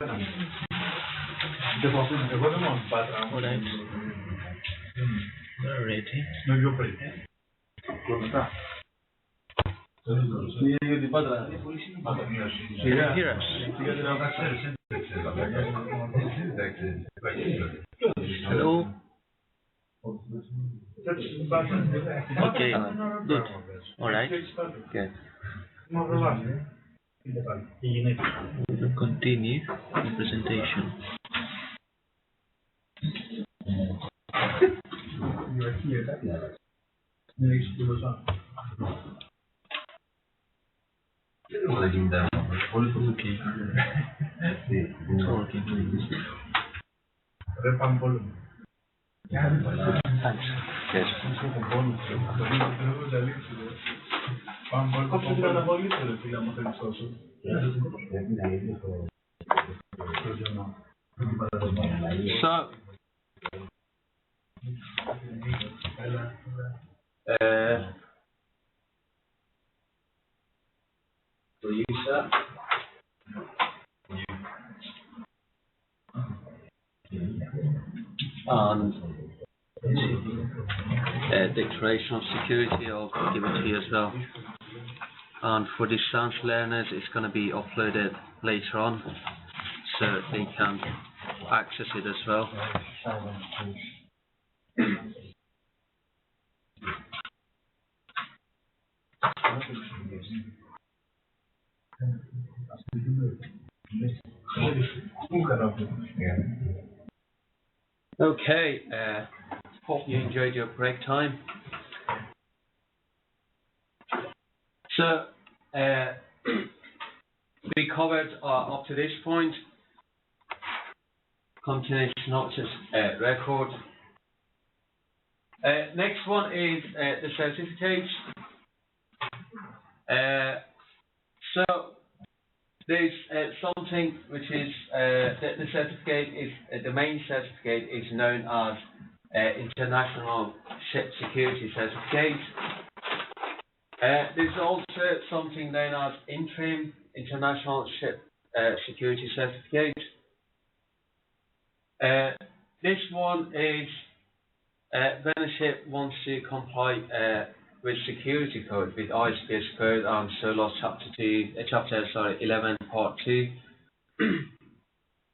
Alright. We're ready. You can hear us. Hello. Okay, good. Alright. Good. We'll continue the presentation. Okay. It's working. Thanks. Yes. So, declaration of security, I'll give it to you as well. And for distance learners, it's going to be uploaded later on, so they can access it as well. Okay, hope you enjoyed your break time. So, we covered up to this point continuous synopsis record. Next one is the certificates. So there's something which is the certificate is the main certificate is known as International Ship Security Certificate. There's also something known as Interim International Ship Security Certificate. This one is when a ship wants to comply with security code, with ISPS code and SOLAS chapter 11 part 2.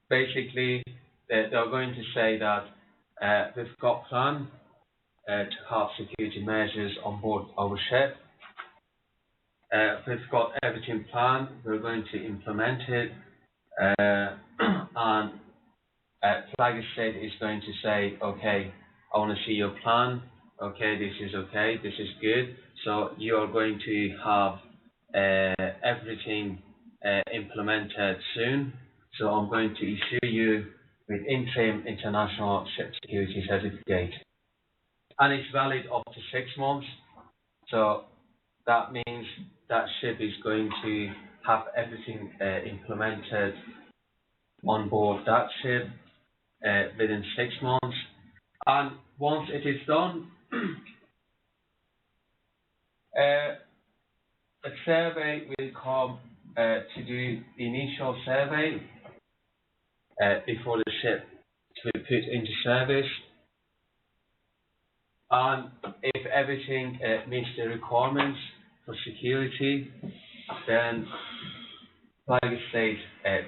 Basically, they're going to say that we've got plan to have security measures on board our ship. We've got everything planned, we're going to implement it, and flag state is going to say, okay, I want to see your plan, okay, this is good, so you are going to have everything implemented soon, so I'm going to issue you with Interim International Ship Security Certificate, and it's valid up to 6 months, so that means that ship is going to have everything implemented on board that ship within 6 months. And once it is done, a survey will come to do the initial survey before the ship to be put into service. And if everything meets the requirements for security, then flag state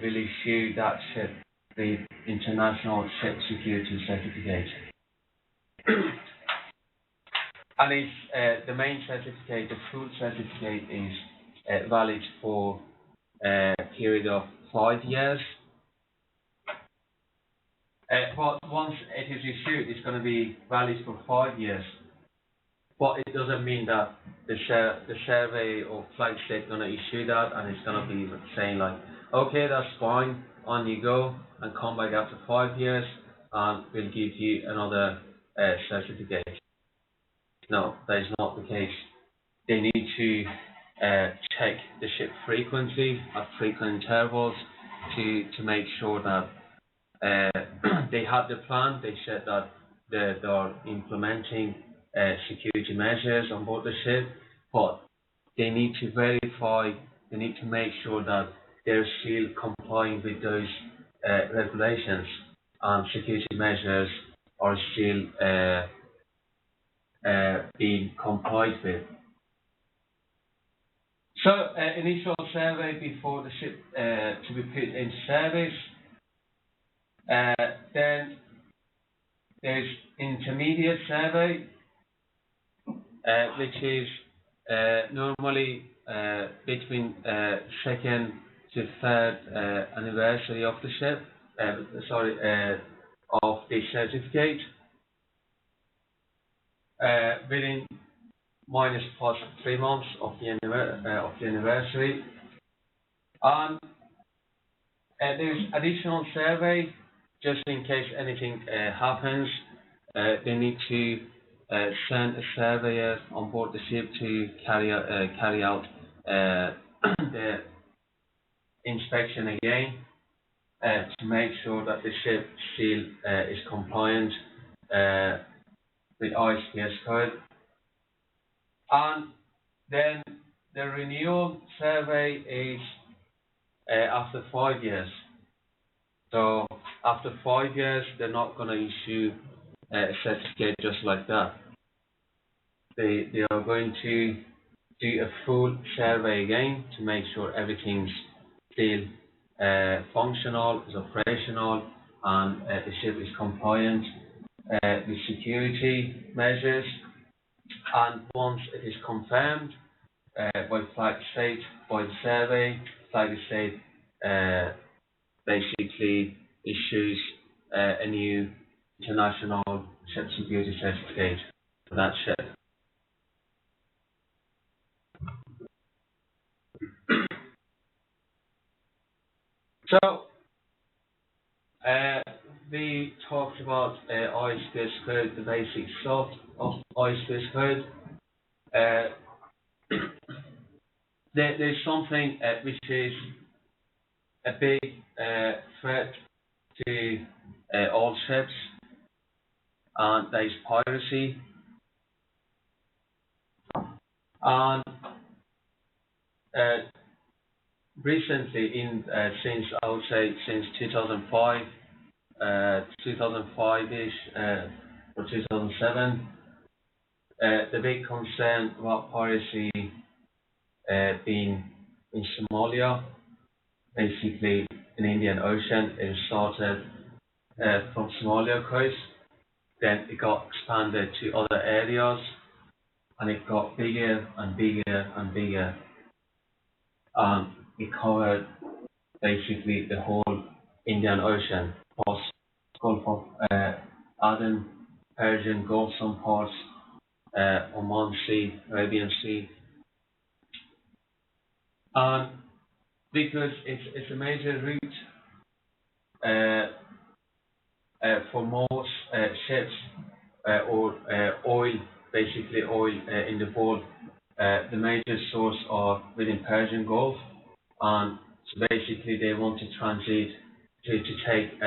will issue that ship the International Ship Security Certificate. And it's the main certificate, the full certificate is valid for a period of 5 years. But once it is issued, it's going to be valid for 5 years. But it doesn't mean that the survey or flag state is going to issue that and it's going to be saying like, okay, that's fine, on you go, and come back after 5 years and we'll give you another certificate. No, that is not the case. They need to check the ship frequently at frequent intervals to make sure that they have the plan. They said that they are implementing security measures on board the ship, but they need to verify, they need to make sure that they're still complying with those regulations and security measures are still being complied with. So, initial survey before the ship to be put into service. Then there's intermediate survey, which is normally between second to third anniversary of the ship, of the certificate, within minus plus 3 months of the anniversary. And there's additional survey just in case anything happens. They need to send a surveyor on board the ship to carry out the inspection again to make sure that the ship still is compliant with ISPS code. And then the renewal survey is after 5 years. So after 5 years, they're not going to issue a certificate just like that. They are going to do a full survey again to make sure everything's still functional, is operational, and the ship is compliant with security measures. And once it is confirmed by Flag State, by the survey, Flag State basically issues a new international ship security certificate for that ship. So, we talked about ISPS code, the basic stuff of ISPS code. There's something which is a big threat to all ships, and that is piracy. And recently, since I would say since 2005, 2005-ish or 2007, the big concern about piracy being in Somalia, basically in Indian Ocean. It started from Somalia coast, then it got expanded to other areas, and it got bigger and bigger and bigger. It covered basically the whole Indian Ocean, plus Gulf of Aden, Persian Gulf, some parts, Oman Sea, Arabian Sea. And because it's a major route for most ships or oil, basically oil in the world. The major source are within Persian Gulf, and so basically they want to transit to take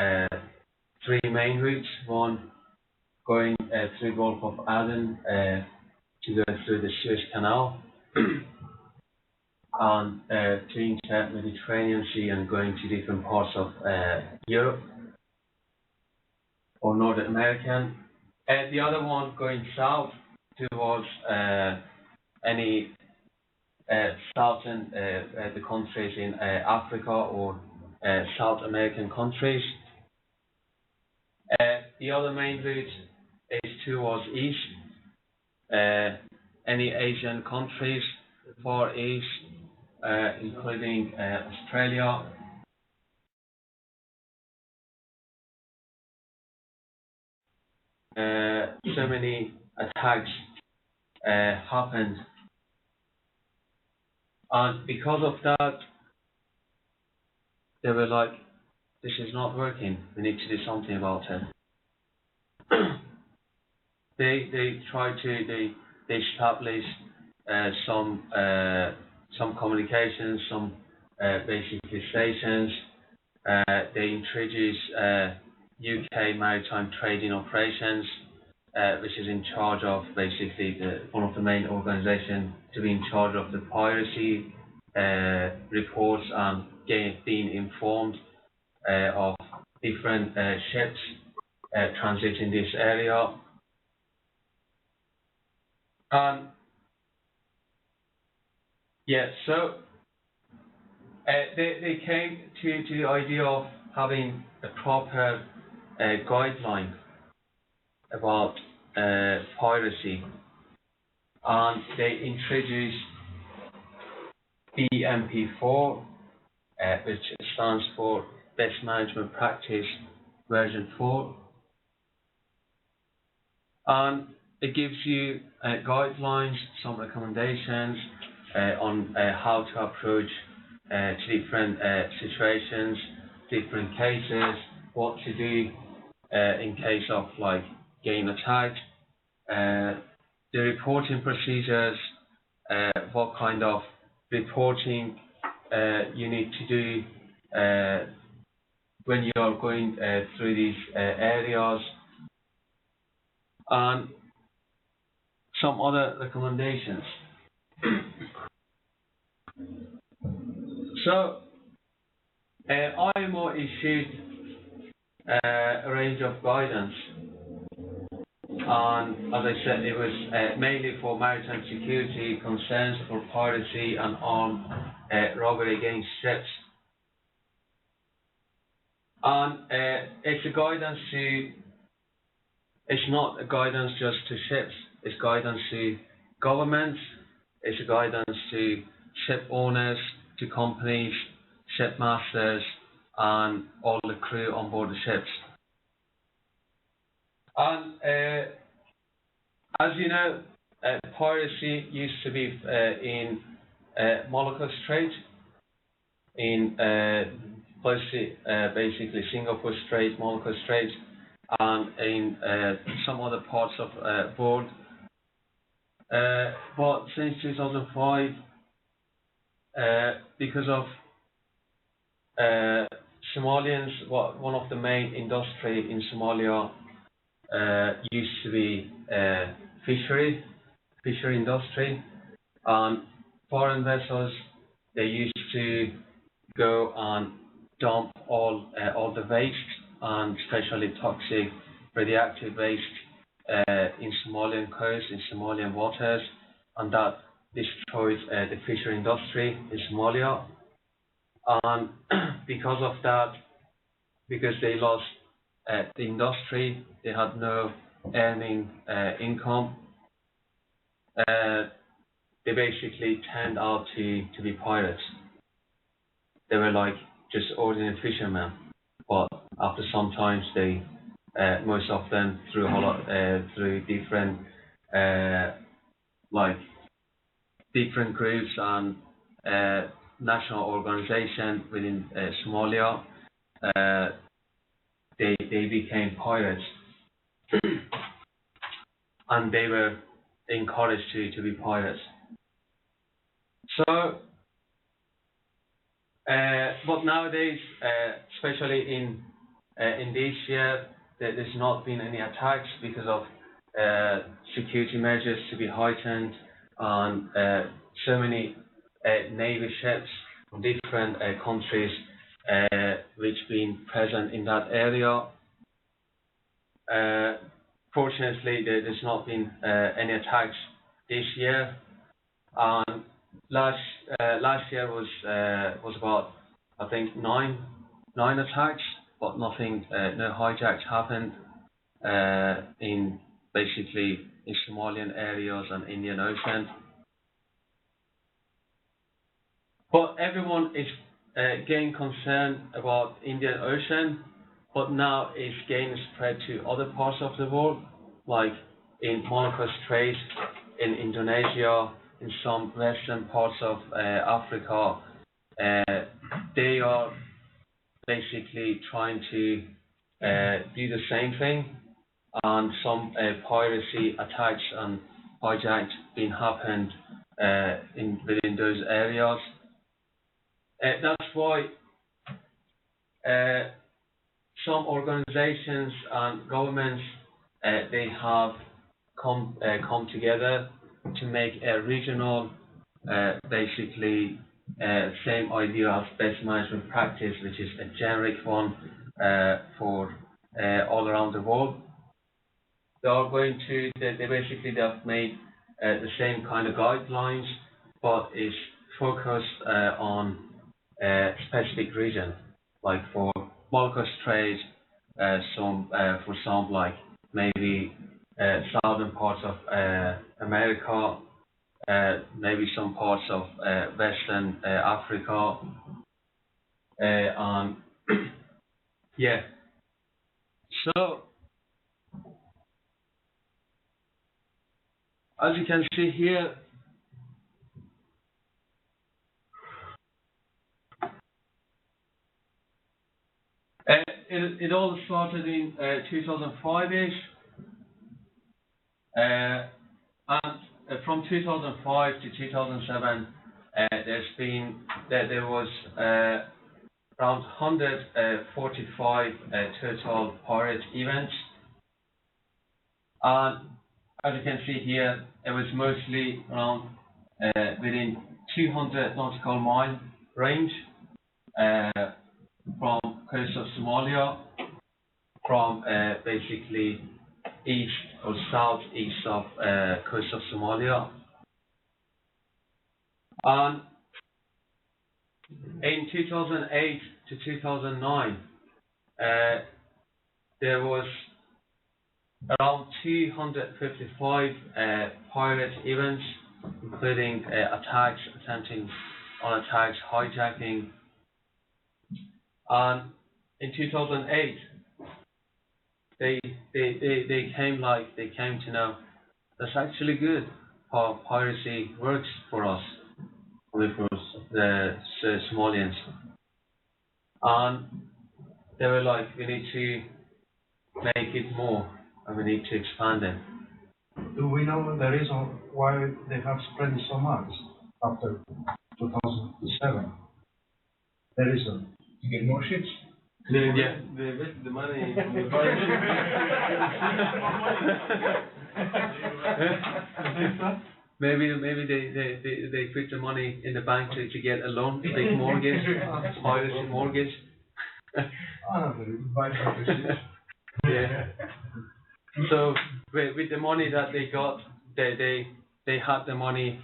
3 main routes. One going through Gulf of Aden to go through the Suez Canal, and to enter Mediterranean Sea and going to different parts of Europe or North American. The other one going south towards any southern the countries in Africa or South American countries. The other main route is towards east, any Asian countries, Far East, including Australia. So many attacks happened, and because of that, they were like, "This is not working. We need to do something about it." They tried to they established some communications, some basically stations. They introduced UK Maritime Trading Operations, which is in charge of basically one of the main organisations to be in charge of the piracy reports and being informed of different ships transiting this area. And yeah, so they came to the idea of having a proper guideline about piracy, and they introduced BMP4, which stands for Best Management Practice version 4, and it gives you guidelines, some recommendations on how to approach to different situations, different cases, what to do in case of like getting attacked, the reporting procedures, what kind of reporting you need to do when you are going through these areas, and some other recommendations. So, IMO issued a range of guidance, and as I said, it was mainly for maritime security concerns, for piracy and armed robbery against ships. And it's a guidance to, it's not a guidance just to ships, it's guidance to governments, it's a guidance to ship owners, to companies, ship masters, and all the crew on board the ships. And as you know, piracy used to be in Malacca Strait, in close to basically Singapore Strait, Malacca Strait, and in some other parts of world. But since 2005, because of Somalians, one of the main industry in Somalia used to be fishery industry, and foreign vessels, they used to go and dump all the waste, and especially toxic radioactive waste in Somalian coast, in Somalian waters, and that destroyed the fishery industry in Somalia. And because of that, because they lost the industry, they had no earning income, they basically turned out to be pirates. They were like just ordinary fishermen, but after some times they, most of them through different like different groups and national organization within Somalia, they became pirates, and they were encouraged to be pirates. So, but nowadays, especially in this year, there's not been any attacks because of security measures to be heightened, and so many navy ships from different countries which been present in that area. Fortunately, there's not been any attacks this year, and last year was about, I think, nine attacks, but nothing, no hijacks happened in basically in Somalian areas and Indian Ocean. But everyone is getting concerned about Indian Ocean, but now it's getting spread to other parts of the world, like in Malacca Strait, in Indonesia, in some western parts of Africa. They are basically trying to do the same thing, and some piracy attacks and hijacks being happened within those areas. That's why some organizations and governments they have come together to make a regional, basically same idea as best management practice, which is a generic one for all around the world. They are going to, they basically they've made the same kind of guidelines, but it's focused on specific region, like for Mollusk trade, for some like maybe southern parts of America, maybe some parts of Western Africa, and yeah. So as you can see here, it all started in 2005-ish, and from 2005 to 2007, there was around 145 total pirate events, and as you can see here, it was mostly around within 200 nautical mile range from coast of Somalia, from basically east or southeast of coast of Somalia. And in 2008 to 2009, there was around 255 pirate events, including attacks, attempting on attacks, hijacking. And in 2008, they came to know that's actually good how piracy works for us, for the Somalians. And they were like, we need to make it more, and we need to expand it. Do we know the reason why they have spread so much after 2007? The reason? To get more ships? They invested the money in the Maybe they put the money in the bank to get a loan, a big mortgage, piracy mortgage. Yeah. So with the money that they got, they had the money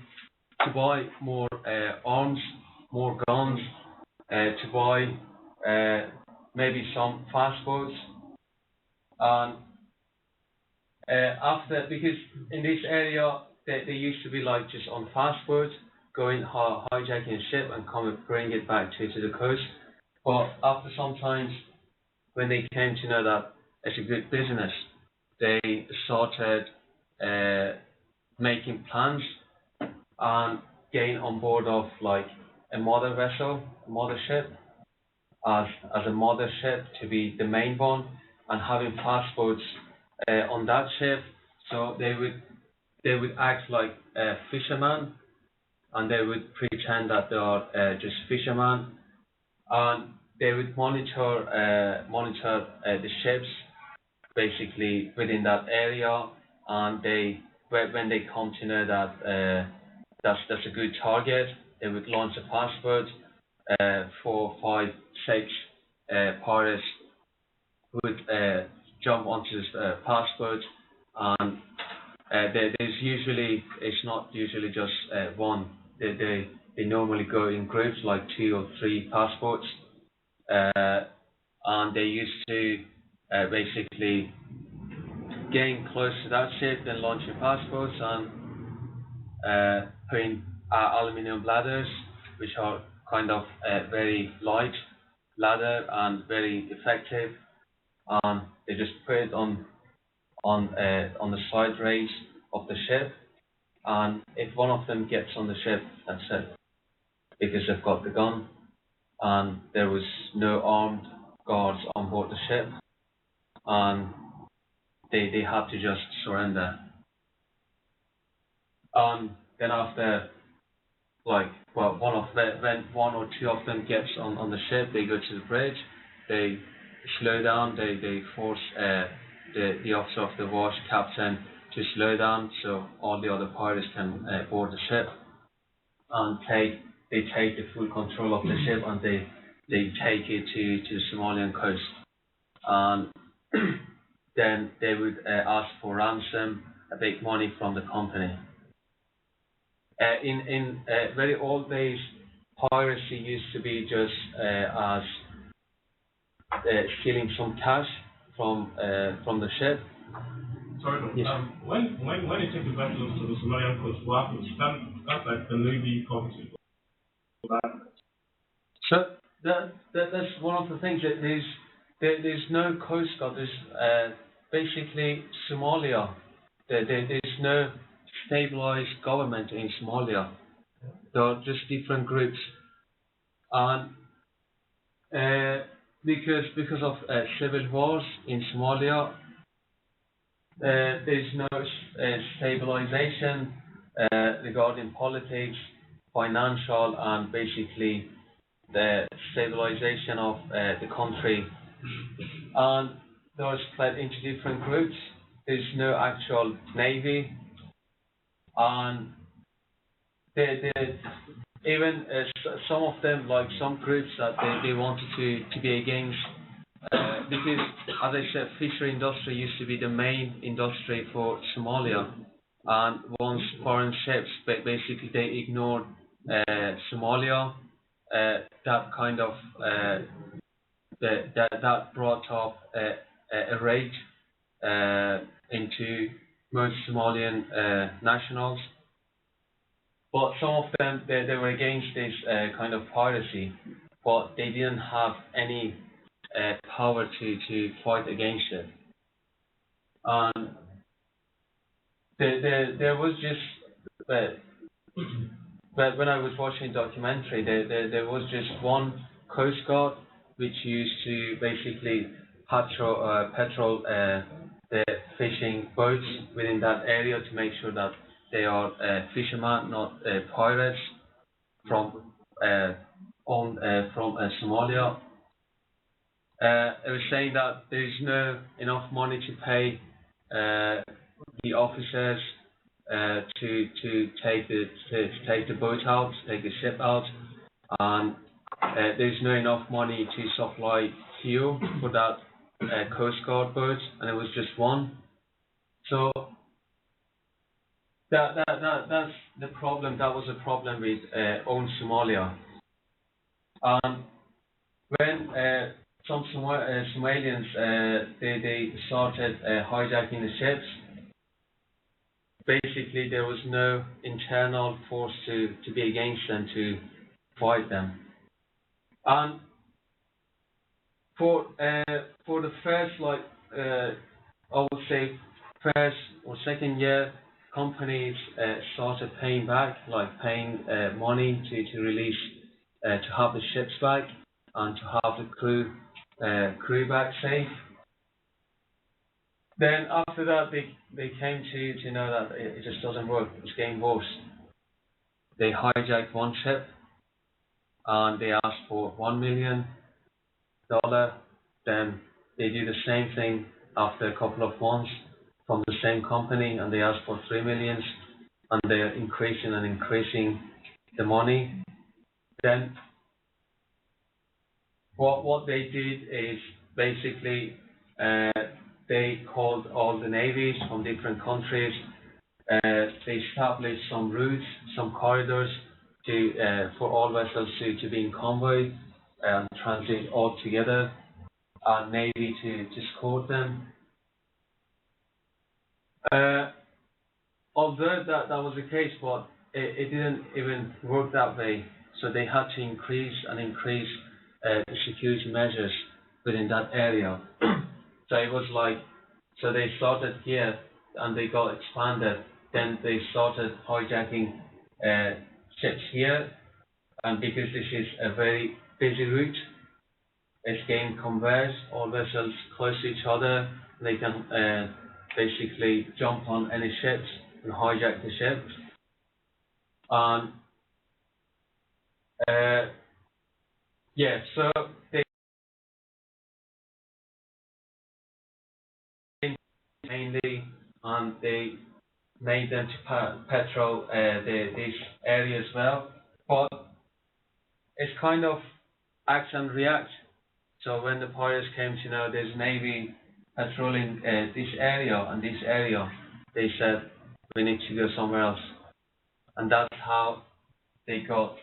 to buy more arms, more guns, to buy maybe some fast boats, and after, because in this area they used to be like just on fast boats, going hijacking a ship and bring it back to the coast. But after some time, when they came to know that it's a good business, they started making plans and getting on board of like a mother vessel, a mother ship, as a mother ship to be the main one, and having fast boats on that ship. So they would act like fishermen, and they would pretend that they are just fishermen, and they would monitor the ships basically within that area, and when they come to know that that's a good target, they would launch a fast boat. 4, 5, 6 pirates would jump onto this fast boat, and it's not usually just one. They normally go in groups, like 2 or 3 passports, and they used to basically getting close to that ship, then launching passports and putting aluminium bladders, which are kind of very light ladder and very effective, and they just put it on the side rails of the ship, and if one of them gets on the ship, that's it, because they've got the gun, and there was no armed guards on board the ship, and they had to just surrender. And then after, like, well, when 1 or 2 of them gets on the ship, they go to the bridge, they slow down, they force the officer of the watch captain to slow down so all the other pirates can board the ship, and they take the full control of the ship, and they take it to the Somalian coast. and then they would ask for ransom, a big money from the company. In very old days, piracy used to be just as stealing some cash from the ship. Sorry, no. Yes. When you take the vessels to the Somalian coast, what happens? Can't like the Navy come to So that's one of the things that there's no coast guard. There's basically Somalia. There's no stabilized government in Somalia. There are just different groups, and because of civil wars in Somalia, there's no stabilization regarding politics, financial, and basically the stabilization of the country. And those split into different groups. There's no actual navy, and even some of them, like some groups that they wanted to be against, because as I said, fishery industry used to be the main industry for Somalia, and once foreign ships basically they ignored Somalia, that kind of that brought up a rage into most Somalian nationals. But some of them, they were against this kind of piracy, but they didn't have any power to fight against it. And there was just, but when I was watching the documentary, there was just one coast guard which used to basically patrol the fishing boats within that area to make sure that they are fishermen, not pirates from Somalia. I was saying that there is no enough money to pay the officers to take the boat out, to take the ship out, and there's no enough money to supply fuel for that Coast Guard boat, and it was just one. So that's the problem. That was a problem with own Somalia. When some Somalians they started hijacking the ships, basically there was no internal force to be against them, to fight them. And for the first, like I would say, first or second year, companies started paying back, like paying money to release, to have the ships back and to have the crew back safe. Then after that, they came to know that it just doesn't work. It's getting worse. They hijacked one ship and they asked for $1 million. Then they do the same thing after a couple of months from the same company, and they ask for 3 million, and they're increasing and increasing the money. Then what they did is basically they called all the navies from different countries. They established some routes, some corridors for all vessels to be in convoy and transit all together, and Navy to escort them. Although that was the case, but it didn't even work that way. So they had to increase the security measures within that area. So it was like, so they started here and they got expanded. Then they started hijacking ships here, and because this is a very busy route, it's getting converged, all vessels close to each other. They can basically jump on any ships and hijack the ships. And so they mainly, and they made them to patrol this area as well. But it's kind of act and react. So when the pirates came to know there's Navy patrolling this area and this area, they said we need to go somewhere else, and that's how they got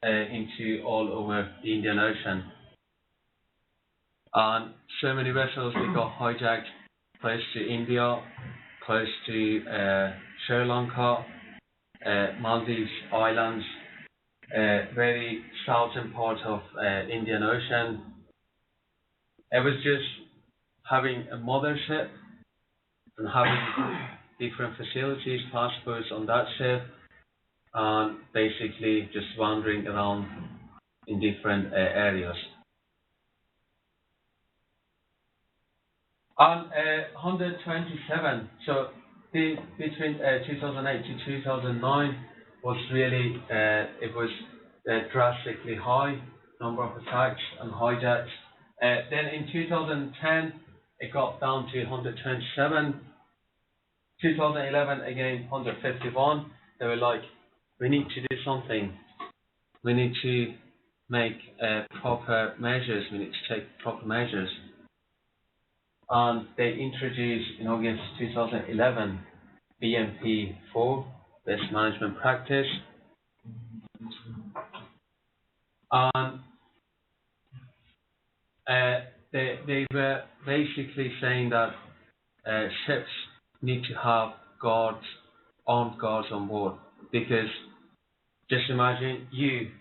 into all over the Indian Ocean. And so many vessels they got hijacked close to India, close to Sri Lanka, Maldives Islands, very southern part of Indian Ocean. It was just having a mothership and having different facilities, passports on that ship, and basically just wandering around in different areas. On 127, so between 2008 to 2009 was really, it was drastically high number of attacks and hijacks. Then in 2010, it got down to 127. 2011, again, 151. They were like, we need to do something. We need to make proper measures. We need to take proper measures. And they introduced in August 2011 BMP4, Best Management Practice. And they were basically saying that ships need to have guards, armed guards on board, because just imagine you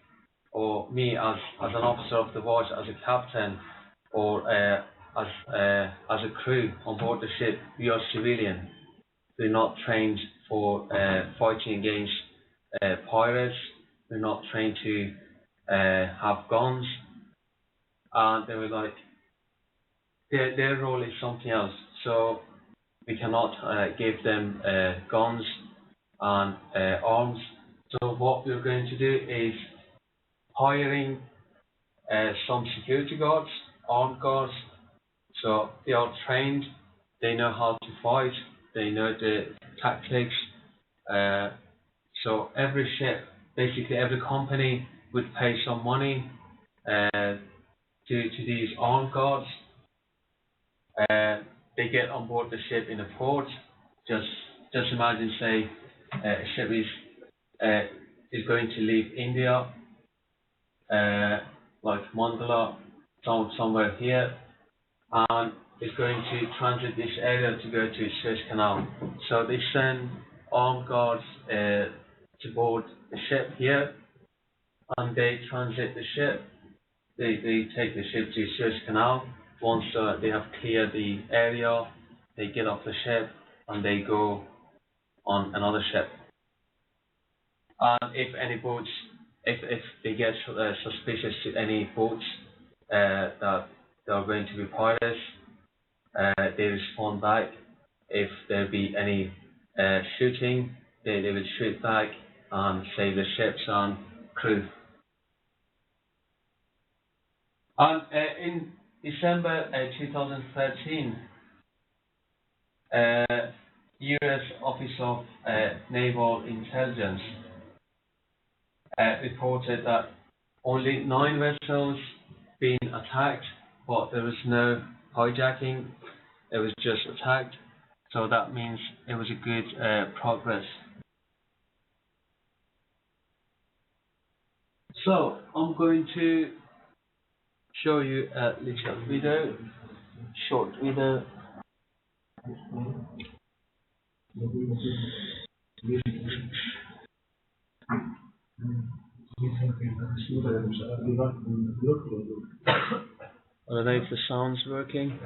or me as an officer of the watch, as a captain, or as a crew on board the ship. We are civilian. We're not trained for fighting against pirates. We're not trained to have guns. And they were like, their role is something else. So we cannot give them guns and arms. So what we're going to do is hiring some security guards, armed guards. So they are trained, they know how to fight, they know the tactics. So every ship, basically every company would pay some money to these armed guards. They get on board the ship in a port. Just imagine, say, a ship is going to leave India, like Mandala, somewhere here, and is going to transit this area to go to Suez Canal. So they send armed guards to board the ship here, and they transit the ship. They take the ship to Suez Canal. Once they have cleared the area, they get off the ship and they go on another ship. And if any boats, if they get suspicious to any boats that they are going to be pirates, they respond back. If there be any shooting, they will shoot back and save the ships and crew. And in December 2013, U.S. Office of Naval Intelligence reported that only 9 vessels been attacked, but there was no hijacking. It was just attacked. So that means it was a good progress. So I'm going to show you a little video, short video. I don't know if the sound's working.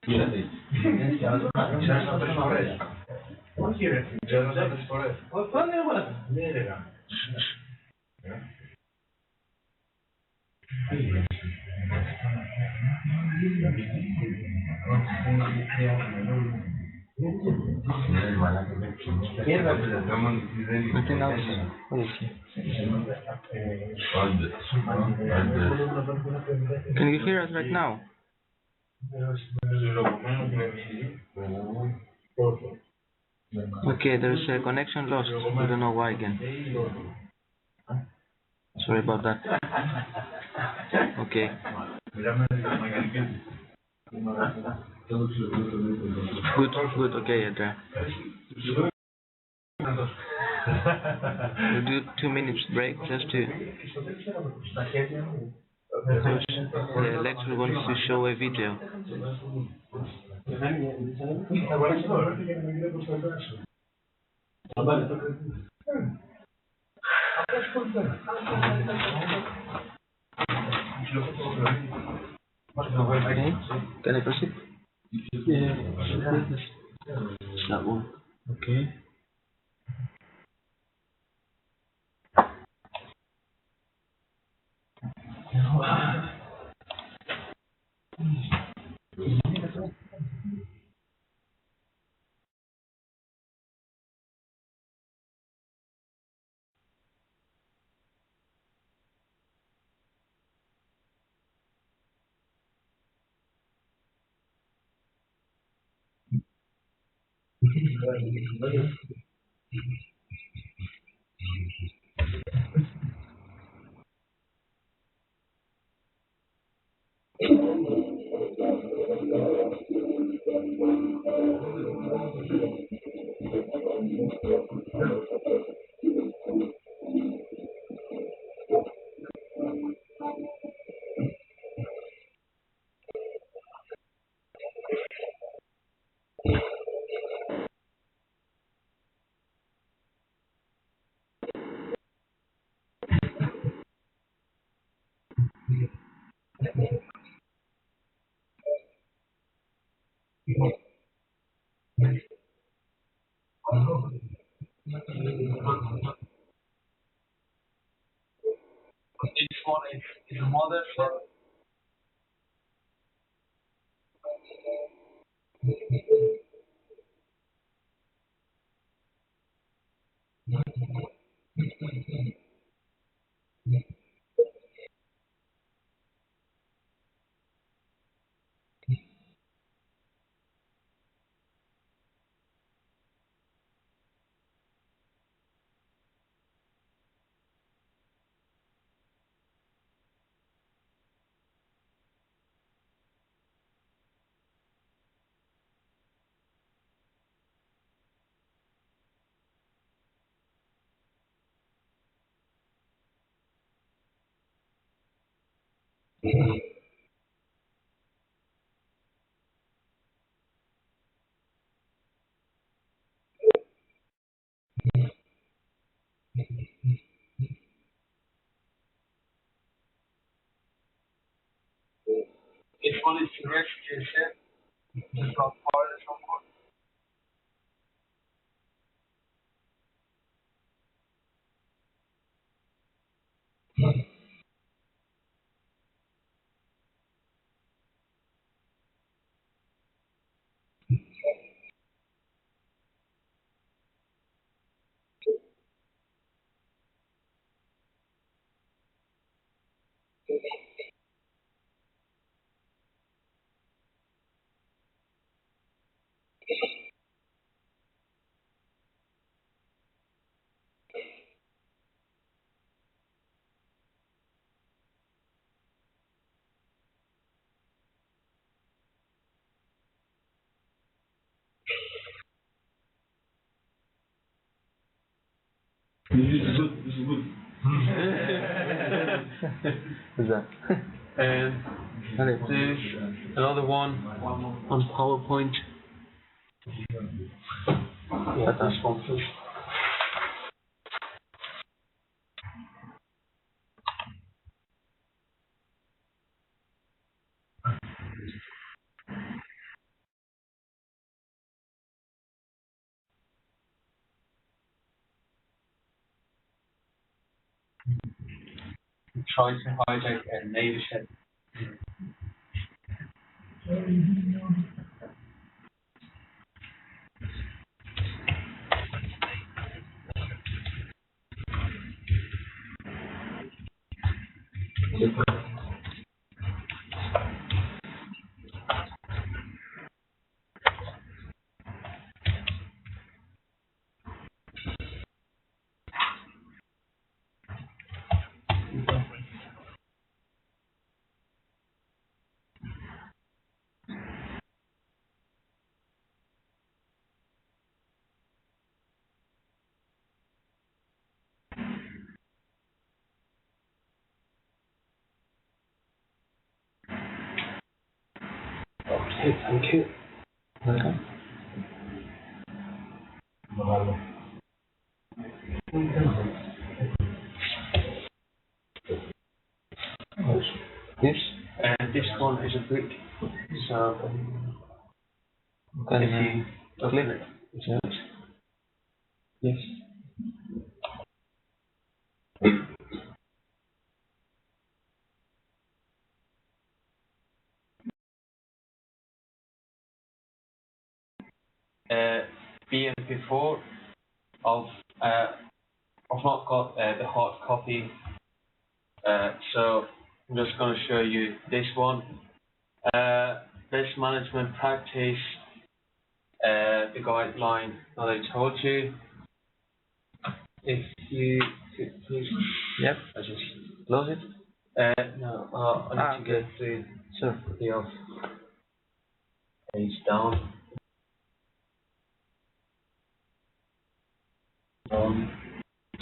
Ξέρεις να πες φορές. Όχι ρε. Ξέρεις να πες φορές. Πάνε έβαλα. Ναι ρε γάμο. Nothing else. What is it? Can you hear us right now? Okay, there's a connection lost. We don't know why again. Sorry about that. Okay. Good. Okay, Andrea. We'll do 2 minutes break just to. The lecturer wants to show a video. Okay, can I proceed? Yeah, that one. Okay. This one is a model for. This one is direct GSM. It's not part of someone. This is good. What's that? And there's another one on PowerPoint. Yeah, that's one too. tried to hijack a Navy ship. Okay, thank you. Welcome. This This one is a brick, so can if you open it, yes. Yes. BMP4 of I've not got the hard copy, so I'm just going to show you this one. Best management practice, the guideline that I told you. If you could please, Yep. I just close it. No, I need to Okay. get the Sure. copy of page down.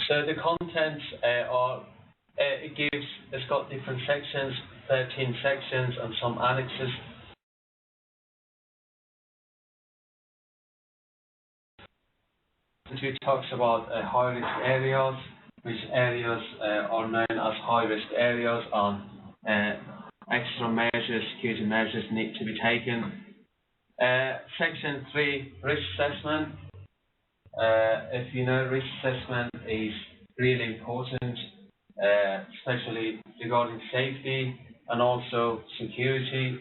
So the contents are, it's got different sections, 13 sections and some annexes. It talks about high risk areas, which areas are known as high risk areas, and extra measures, security measures need to be taken. Section 3, risk assessment. If you know, risk assessment is really important, especially regarding safety and also security.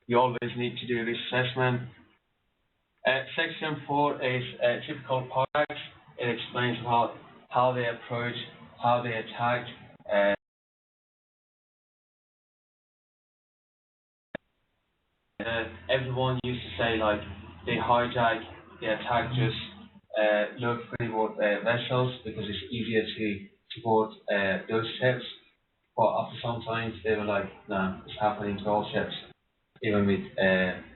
You always need to do risk assessment. Section 4 is typical products. It explains about how they approach, how they attack. Everyone used to say like they hijack, they attack just low freeboard vessels because it's easier to board those ships. But after some time they were like, no, it's happening to all ships, even with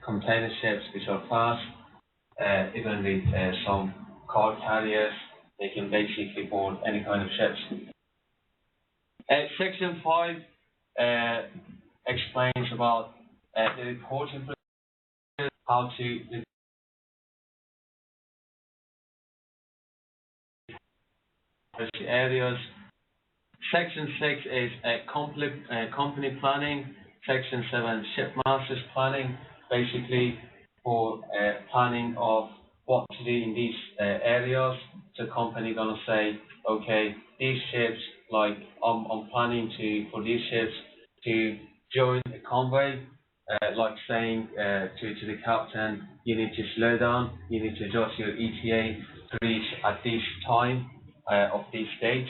container ships which are fast. Even with some car carriers, they can basically board any kind of ships. Section 5 explains about the reporting procedure, how to report areas. Section 6 is company planning. Section 7, shipmasters planning, basically for planning of what to do in these areas. So company gonna say, okay, these ships, like I'm planning for these ships to join a convoy, like saying to the captain, you need to slow down, you need to adjust your ETA to reach at this time of this date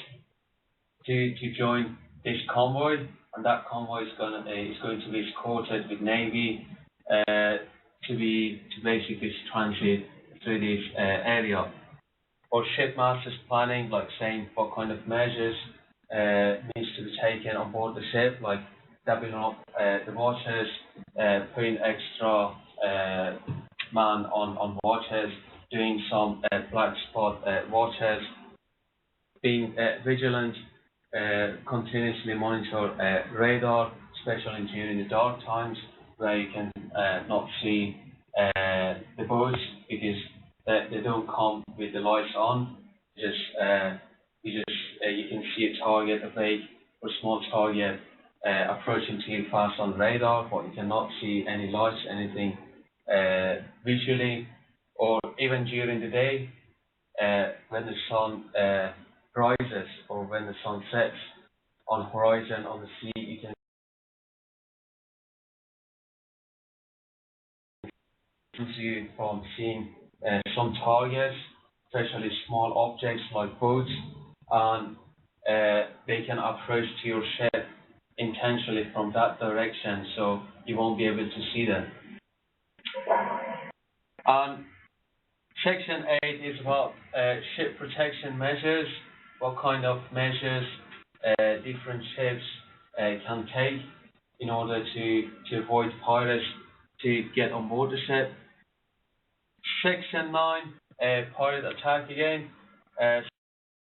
to join this convoy, and that convoy is going to be escorted with Navy to basically transit through this area. Or shipmasters planning, like saying what kind of measures needs to be taken on board the ship, like doubling up the watches, putting extra man on watches, doing some black spot watches, being vigilant, continuously monitor radar, especially during the dark times where you can not see the boats because they don't come with the lights on. You can see a target, a big or small target approaching to you fast on radar, but you cannot see any lights, anything visually, or even during the day when the sun rises or when the sun sets, on horizon on the sea. You can see from seeing some targets, especially small objects like boats, and they can approach to your ship intentionally from that direction, so you won't be able to see them. And Section 8 is about ship protection measures, what kind of measures different ships can take in order to avoid pirates to get on board the ship. Section 9, pirate attack again.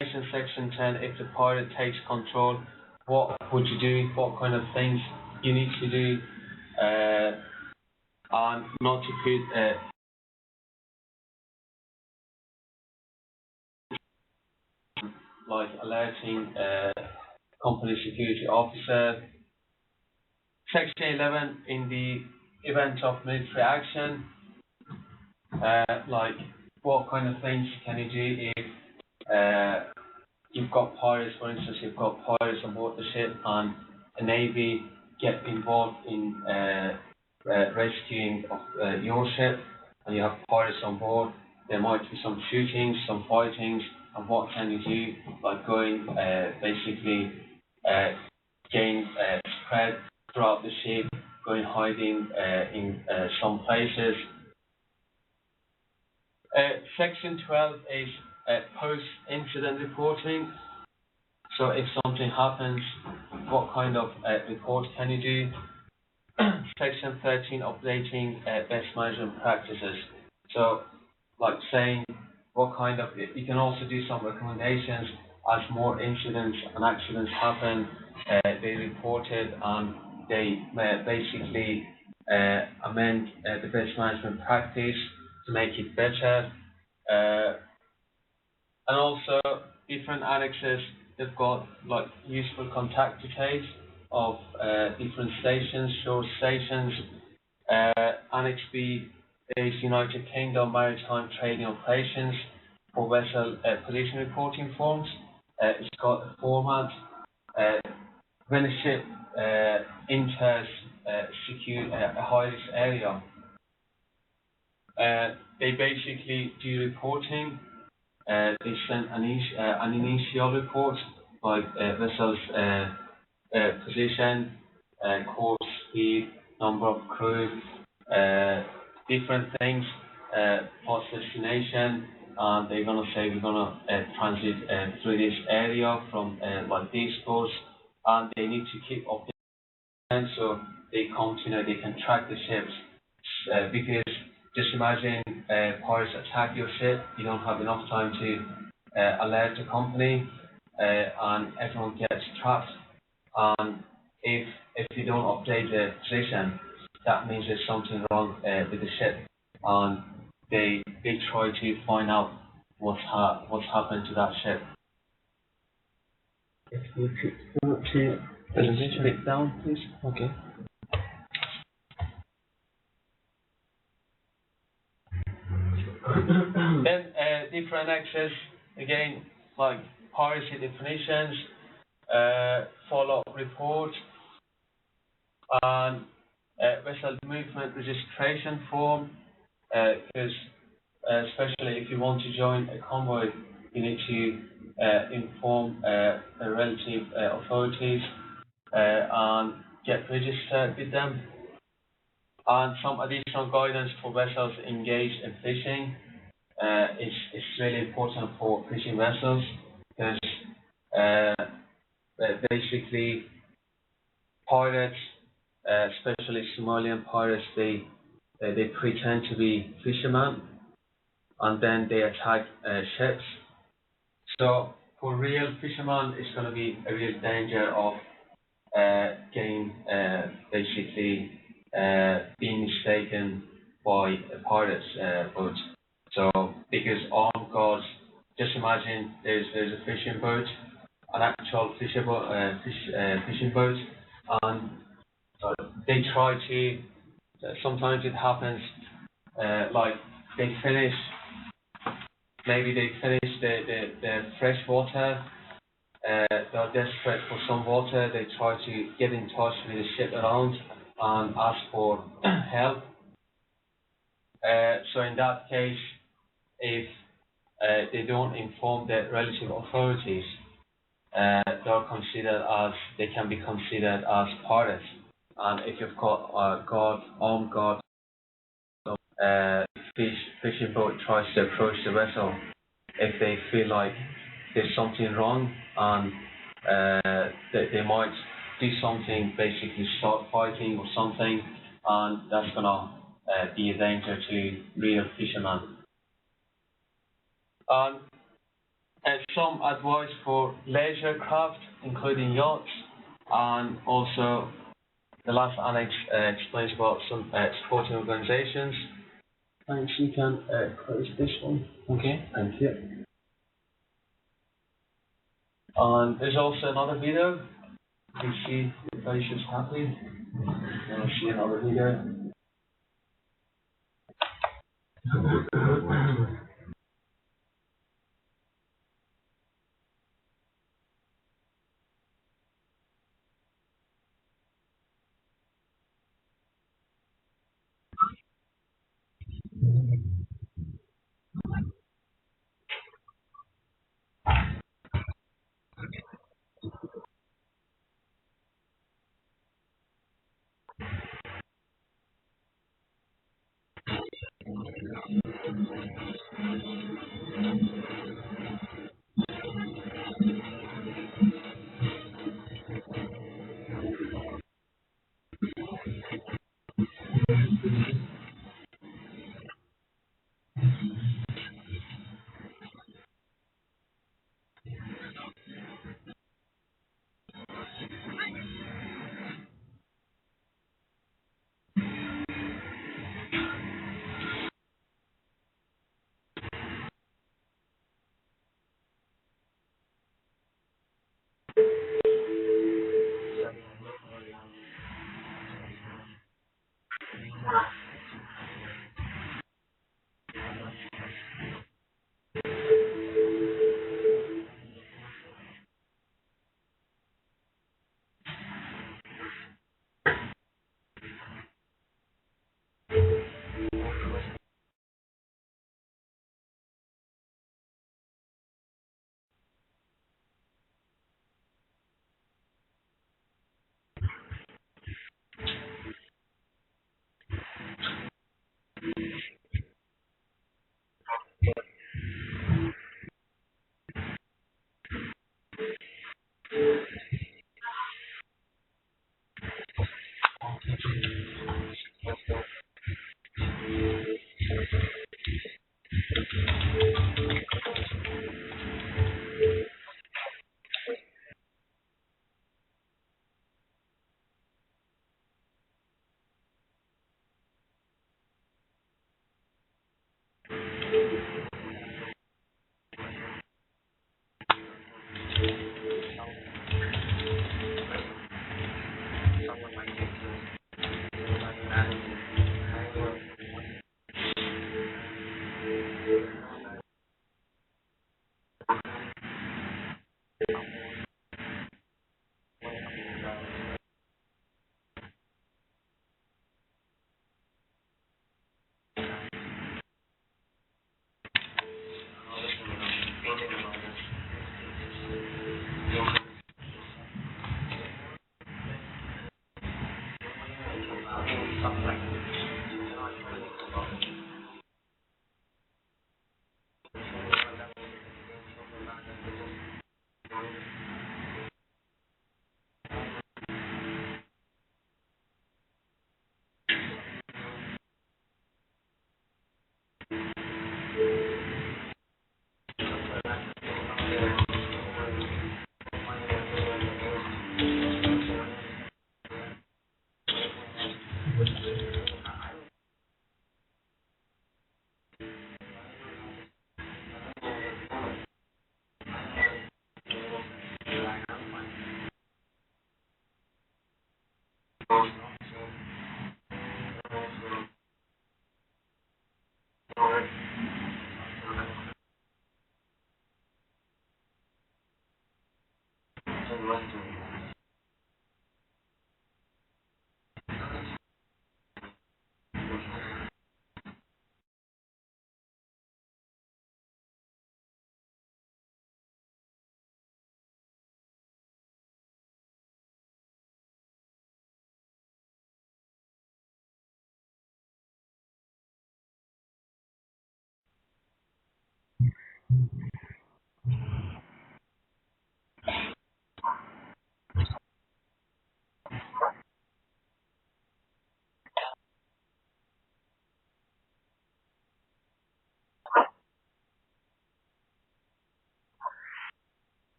Section 10, if the pirate takes control, what would you do? What kind of things you need to do, and not to put like alerting company security officer. Section 11, in the event of military action, like what kind of things can you do if you've got pirates, for instance, you've got pirates on board the ship and the Navy get involved in rescuing of your ship, and you have pirates on board. There might be some shootings, some fightings, and what can you do? Like going basically gain spread throughout the ship, going hiding in some places. Section 12 is post-incident reporting. So if something happens, what kind of report can you do? Section 13, updating best management practices. So, like saying what kind of, you can also do some recommendations as more incidents and accidents happen, they report it and they basically amend the best management practice to make it better. And also different annexes, they've got like useful contact details of different stations, shore stations. Annex B is United Kingdom Maritime Trading Operations for vessel position reporting forms. It's got a format. When a ship enters a high-risk area, they basically do reporting. They send an initial report like vessel's position, course, speed, number of crew, different things, port destination, and they're gonna say we're gonna transit through this area from like these ports, and they need to keep up the so they come to they can track the ships because just imagine pirates attack your ship, you don't have enough time to alert the company, and everyone gets trapped. And if you don't update the position, that means there's something wrong with the ship, and they try to find out what's happened to that ship. If you could go to a bit down, please. Okay. Then different access, again, like piracy definitions, follow-up report, and vessel movement registration form, because especially if you want to join a convoy, you need to inform the relative authorities and get registered with them. And some additional guidance for vessels engaged in fishing. It's really important for fishing vessels because basically pirates, especially Somalian pirates, they pretend to be fishermen and then they attack ships. So for real fishermen, it's going to be a real danger of getting basically being mistaken by a pirate's boat. So because armed guards, just imagine there's a fishing boat, an actual fishing boat, and they try to. Sometimes it happens like they finish. Maybe they finish the fresh water they're desperate for some water. They try to get in touch with the ship around and ask for help. So in that case, if they don't inform the relative authorities, they can be considered as pirates. And if you've got armed guard, fishing boat tries to approach the vessel, if they feel like there's something wrong and they might do something, basically start fighting or something, and that's gonna be a danger to real fishermen. And some advice for leisure craft, including yachts, and also the last annex explains about some sporting organizations. Thanks, you can close this one. Okay, thank you. And there's also another video. You see the face is happy. Now see another video.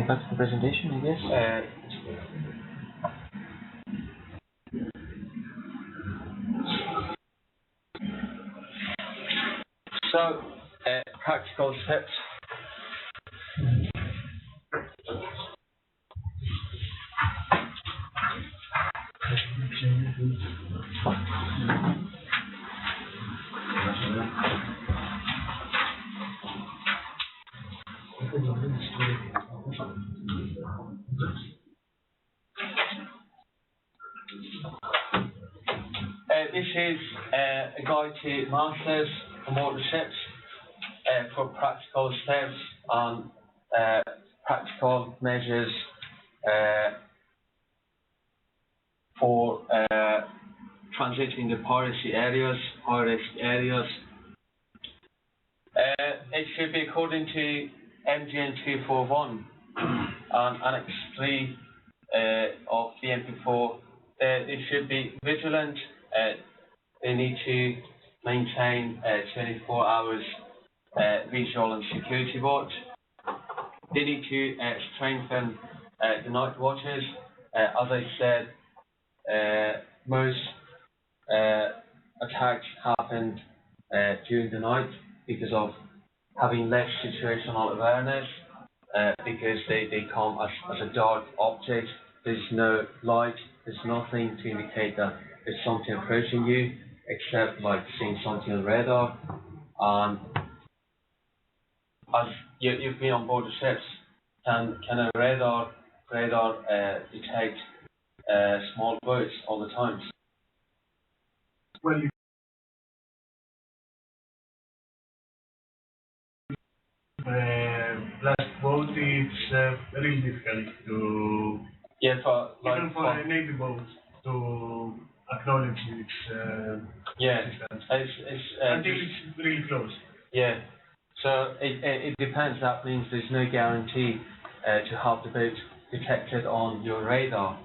Back to the presentation, I guess. Practical steps. This is a guide to masters and motor ships for practical steps and practical measures for transiting the piracy areas, high risk areas. It should be according to MGN 241 and Annex 3 of the MP4. They should be vigilant. They need to maintain 24 hours visual and security watch. They need to strengthen the night watches. As I said, most attacks happened during the night because of having less situational awareness, because they come as a dark object. There's no light, there's nothing to indicate that there's something approaching you, except like seeing something on radar. And as you've been on board the ships, can a radar detect small boats all the time? Well, last boat, it's really difficult to, Yeah, for even for a Navy boat, to acknowledge its yeah, existence it's until it's really close. yeah. So it depends. That means there's no guarantee to have the boat detected on your radar,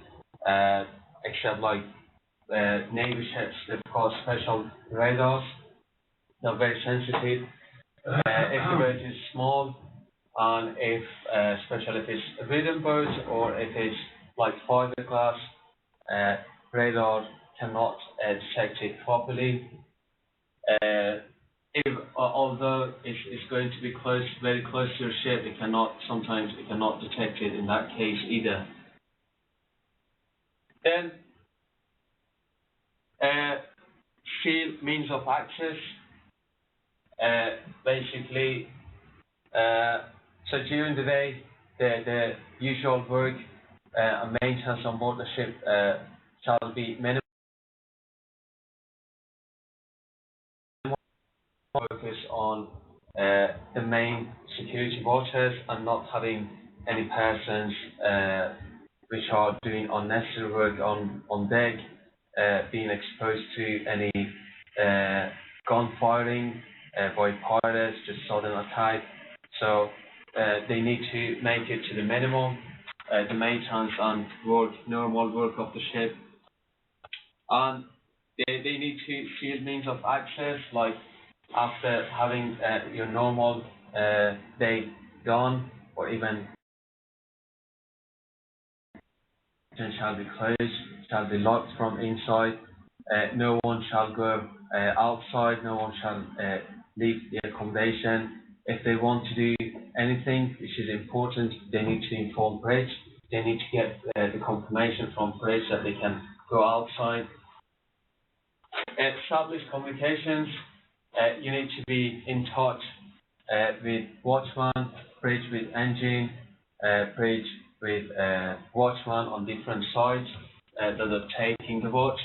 except like Navy ships. They've got special radars. They're very sensitive. If the boat is small, and if especially if it's a wooden boat or if it's like fiberglass, radar cannot detect it properly. If although it's going to be close, very close to your ship, it cannot sometimes it cannot detect it in that case either. Then shield means of access. Basically, so during the day, the usual work and maintenance on board the ship shall be minimal. Focus on the main security watches and not having any persons which are doing unnecessary work on deck, being exposed to any gun firing by pirates, just sudden attack. So they need to make it to the minimum, the maintenance and normal work of the ship. And they need to shield means of access, like after having your normal day done, or even shall be closed, shall be locked from inside. No one shall go outside, no one shall leave the accommodation. If they want to do anything which is important, they need to inform bridge. They need to get the confirmation from bridge that they can go outside. Establish communications. You need to be in touch with watchman, bridge with engine, bridge with watchman on different sides that are taking the watch.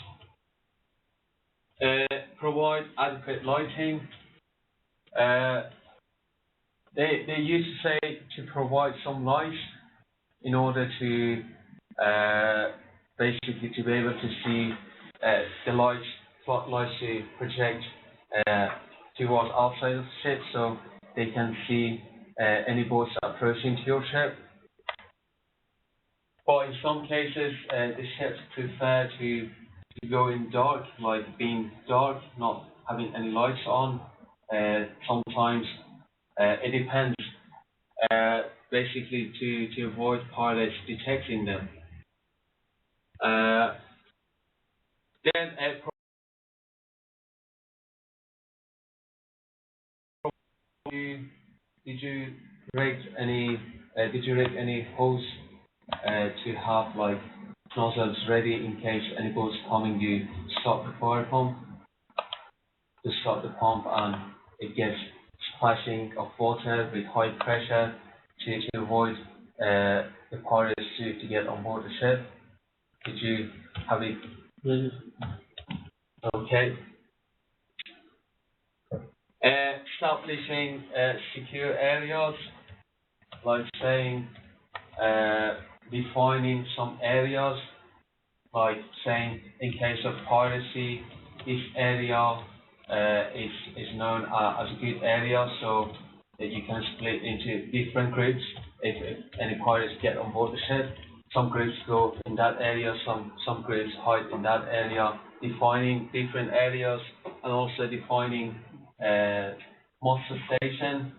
Provide adequate lighting. They used to say to provide some light in order to basically to be able to see the lights, floodlights to project towards outside of the ship, so they can see any boats approaching to your ship. But in some cases, the ships prefer to go in dark, like being dark, not having any lights on. Sometimes it depends. Basically, to avoid pilots detecting them. Then, did you rate any? Did you rate any hose to have like nozzles ready in case any boat's coming? You stop the fire pump, to stop the pump, and it gets splashing of water with high pressure to avoid the pirates to get on board the ship. Did you have it? Okay. Establishing secure areas, like saying defining some areas, like saying in case of piracy, this area is known as a good area, so that you can split into different groups if any pirates get on board the ship. Some groups go in that area, some groups hide in that area, defining different areas and also defining muster station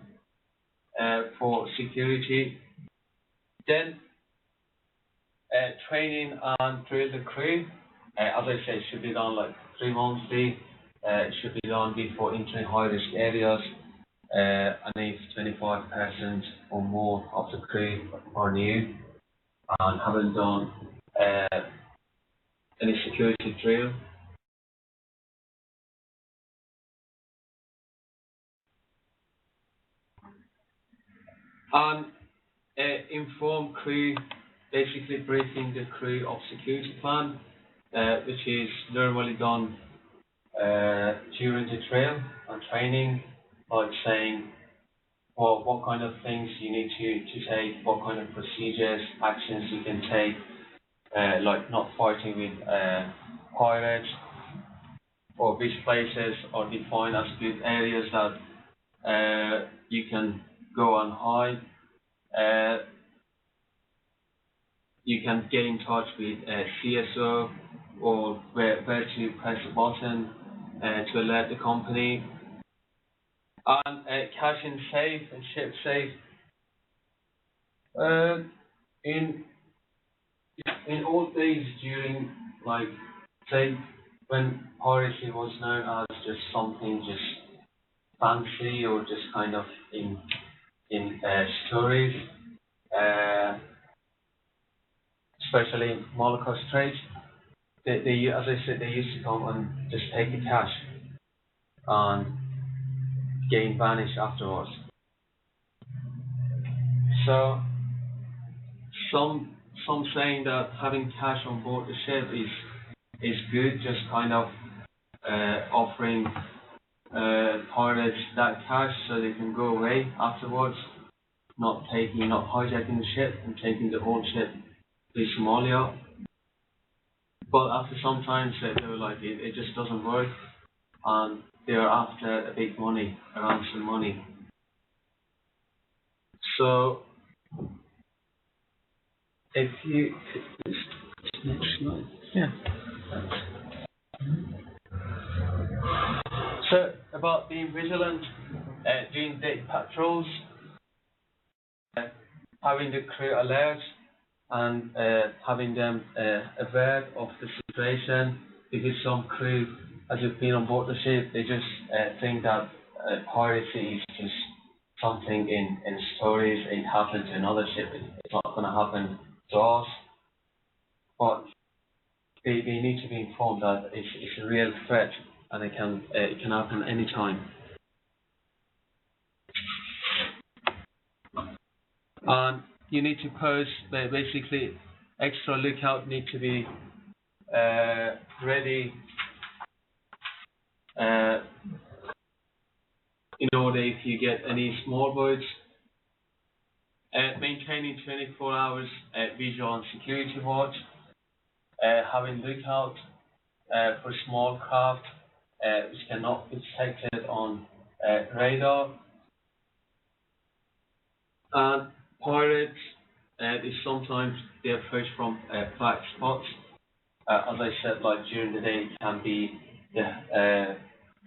for security. Then training and drill the crew. As I said, it should be done like 3 monthly. It should be done before entering high risk areas. And if 25% or more of the crew are new and haven't done any security drill. And inform crew, basically briefing the crew of security plan, which is normally done during the drill and training, like saying what kind of things you need to take, what kind of procedures, actions you can take, like not fighting with pirates, or which places are defined as good areas that you can go and hide. You can get in touch with CSO, or where to press a button to alert the company. And cash in safe and ship safe. In old days, during, like, say, when piracy was known as just something just fancy, or just kind of in stories, uh, especially in Molucca Strait, they, as I said, they used to come and just take the cash and gain vanish afterwards. So some saying that having cash on board the ship is good, just kind of offering pirates that cash so they can go away afterwards, not hijacking the ship and taking the whole ship to Somalia. But after some time, they were like, it just doesn't work, and they are after a big money, a ransom money. So if you, next slide. Yeah. So about being vigilant, doing day patrols, having the crew alert, and having them aware of the situation, because some crew, as you've been on board the ship, they just think that piracy is just something in stories. It happened to another ship, it's not going to happen to us. But they need to be informed that it's a real threat, and it can happen anytime. And you need to post, basically, extra lookout need to be ready in order if you get any small boats. Maintaining 24 hours visual and security watch, having lookout for small craft which cannot be detected on radar. And pirates is sometimes they approach from black spots. As I said, like during the day, it can be the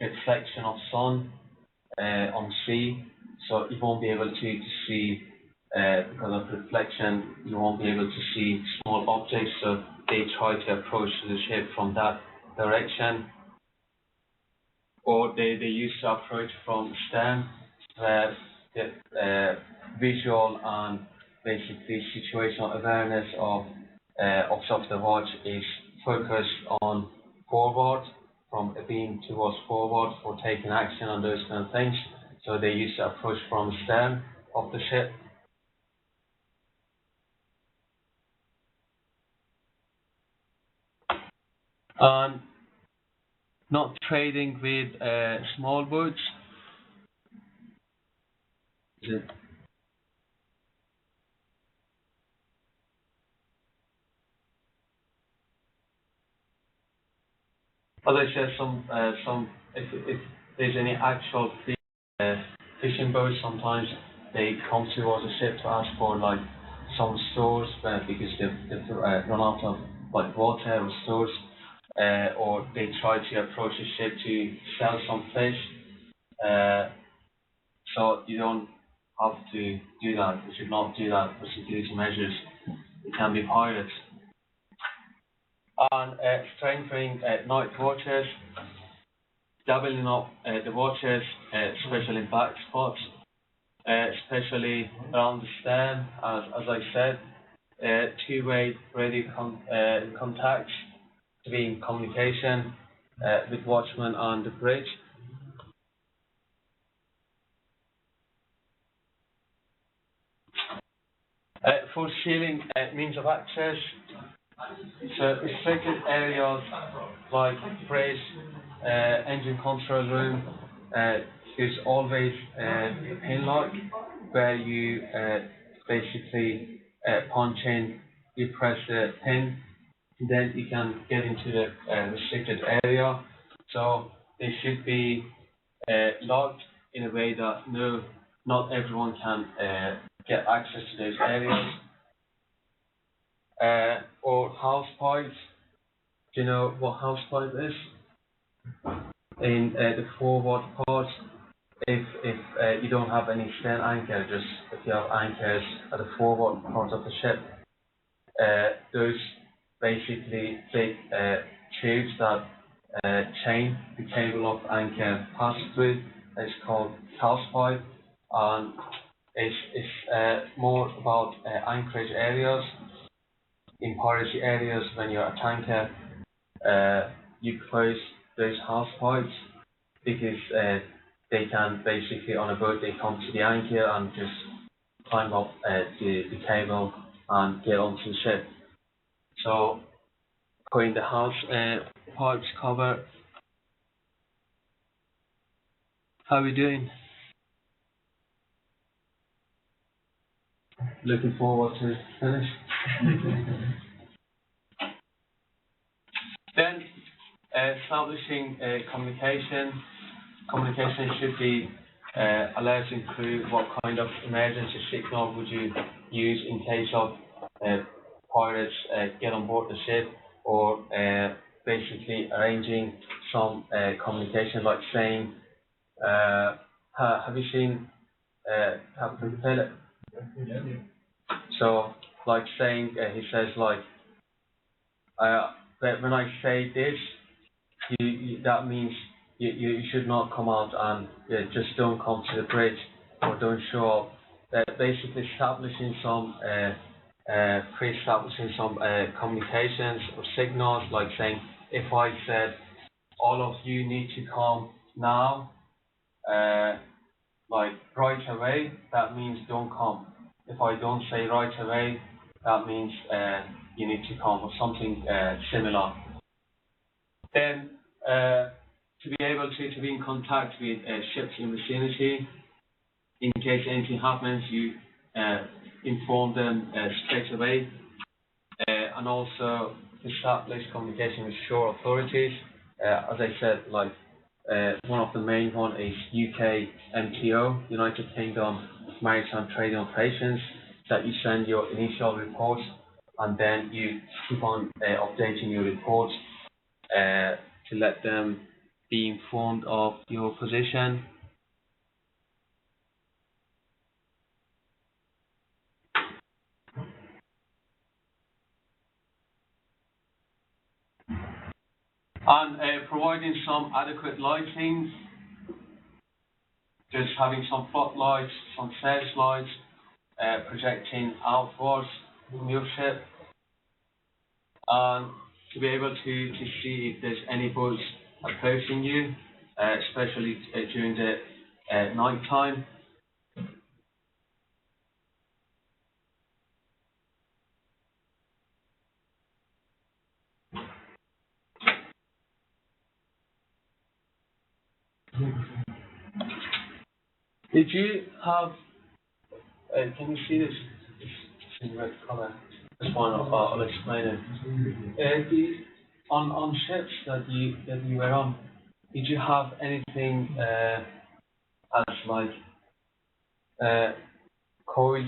reflection of sun on sea, so you won't be able to see because of reflection. You won't be able to see small objects, so they try to approach the ship from that direction, or they used to approach from stern, where the visual and basically situational awareness of the watch is focused on forward, from a beam towards forward for taking action on those kind of things. So they used to approach from stern of the ship. And not trading with small boats. As I said, some if there's any actual fishing boats, sometimes they come towards the ship to ask for like some stores because they've run out of like water or stores, or they try to approach the ship to sell some fish. So you don't have to do that. You should not do that for security measures. It can be pirates. And strengthening night watches, doubling up the watches, especially in black spots, especially around the stern, as I said, two-way radio contacts to be in communication with watchmen on the bridge. For sealing means of access, so restricted areas like bridge, engine control room, there's always a pin lock where you basically punch in, you press the pin, then you can get into the restricted area. So they should be locked in a way that not everyone can get access to those areas. Or house pipes. Do you know what house pipe is? In the forward part, if you don't have any stern anchor, just if you have anchors at the forward part of the ship, those basically big tubes that chain the cable of anchor pass through is called house pipe, and it's more about anchorage areas. In piracy areas, when you're a tanker, you close those house pipes because they can basically, on a boat, they come to the anchor and just climb up the cable and get onto the ship. So putting the house pipes cover. How are we doing? Looking forward to finish. Then establishing communication. Communication should be alerting crew what kind of emergency signal would you use in case of pirates get on board the ship, or basically arranging some communication, like saying, have you seen Captain Philip? Yeah. So, like saying, he says like, when I say this, that means you should not come out and just don't come to the bridge or don't show up. Basically establishing some pre-establishing some communications or signals, like saying, if I said all of you need to come now, like right away, that means don't come. If I don't say right away, that means you need to come, or something similar. Then to be able to be in contact with ships in vicinity, in case anything happens, you inform them straight away, and also establish communication with shore authorities. As I said, like one of the main one is UK MTO, United Kingdom Maritime Trading Operations, that you send your initial report and then you keep on updating your reports to let them be informed of your position. And providing some adequate lighting, just having some floodlights, some searchlights, projecting outwards from your ship, and to be able to see if there's any boats approaching you, especially during the night time. Did you have, can you see this? It's in red colour. This one, I'll explain it. On ships that you were on, did you have anything as like coil